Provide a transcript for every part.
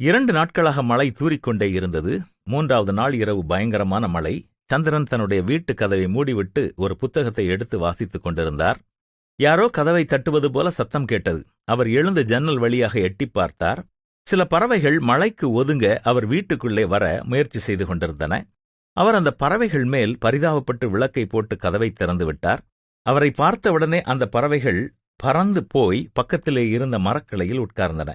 2 நாட்களாக மழை தூறிக்கொண்டே இருந்தது. 3வது நாள் இரவு பயங்கரமான மழை. சந்திரன் தன்னுடைய வீட்டு கதவை மூடிவிட்டு ஒரு புத்தகத்தை எடுத்து வாசித்துக் கொண்டிருந்தார். யாரோ கதவை தட்டுவது போல சத்தம் கேட்டது. அவர் எழுந்து ஜன்னல் வழியாக எட்டிப் பார்த்தார். சில பறவைகள் மழைக்கு ஒதுங்க அவர் வீட்டுக்குள்ளே வர முயற்சி செய்து கொண்டிருந்தன. அவர் அந்த பறவைகள் மேல் பரிதாபப்பட்டு விளக்கை போட்டு கதவை திறந்து விட்டார். அவரை பார்த்தவுடனே அந்த பறவைகள் பறந்து போய் பக்கத்திலே இருந்த மரக்கிளையில் உட்கார்ந்தன.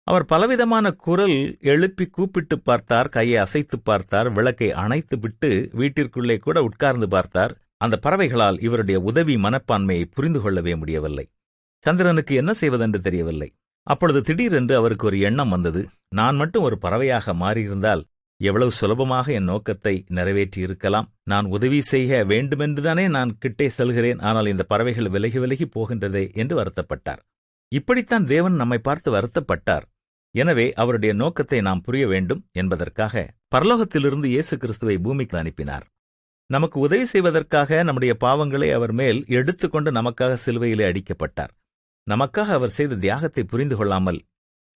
அவர் பலவிதமான குரல் எழுப்பி கூப்பிட்டு பார்த்தார், கையை அசைத்து பார்த்தார், விளக்கை அணைத்து விட்டு வீட்டிற்குள்ளே கூட உட்கார்ந்து பார்த்தார். அந்த பறவைகளால் இவருடைய உதவி மனப்பான்மையை புரிந்து கொள்ளவே முடியவில்லை. சந்திரனுக்கு என்ன செய்வதென்று தெரியவில்லை. அப்பொழுது திடீரென்று அவருக்கு ஒரு எண்ணம் வந்தது. நான் மட்டும் ஒரு பறவையாக மாறியிருந்தால் எவ்வளவு சுலபமாக என் நோக்கத்தை நிறைவேற்றியிருக்கலாம். நான் உதவி செய்ய வேண்டுமென்றுதானே நான் கிட்டே செல்கிறேன், ஆனால் இந்த பறவைகள் விலகி விலகி போகின்றதே என்று வருத்தப்பட்டார். இப்படித்தான் தேவன் நம்மை பார்த்து வருத்தப்பட்டார். எனவே அவருடைய நோக்கத்தை நாம் புரிய வேண்டும் என்பதற்காக பரலோகத்திலிருந்து இயேசு கிறிஸ்துவை பூமிக்கு அனுப்பினார். நமக்கு உதவி செய்வதற்காக நம்முடைய பாவங்களை அவர் மேல் எடுத்துக்கொண்டு நமக்காக சிலுவையிலே அடிக்கப்பட்டார். நமக்காக அவர் செய்த தியாகத்தை புரிந்து கொள்ளாமல்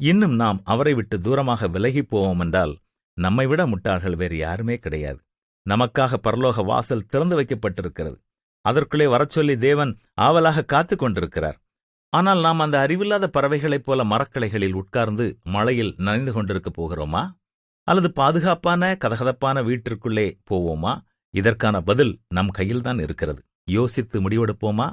இன்னும் நாம் அவரை விட்டு தூரமாக விலகிப் போவோம் என்றால் நம்மை விட முட்டாள்கள் வேறு யாருமே கிடையாது. நமக்காக பரலோக வாசல் திறந்து வைக்கப்பட்டிருக்கிறது. அதற்குள்ளே வரச்சொல்லி தேவன் ஆவலாக காத்துக் கொண்டிருக்கிறார். ஆனால் நாம் அந்த அறிவில்லாத பறவைகளைப் போல மரக்கிளைகளில் உட்கார்ந்து மழையில் நனைந்து கொண்டிருக்கப் போகிறோமா? அல்லது பாதுகாப்பான கதகதப்பான வீட்டிற்குள்ளே போவோமா? இதற்கான பதில் நம் கையில்தான் இருக்கிறது. யோசித்து முடிவெடுப்போமா?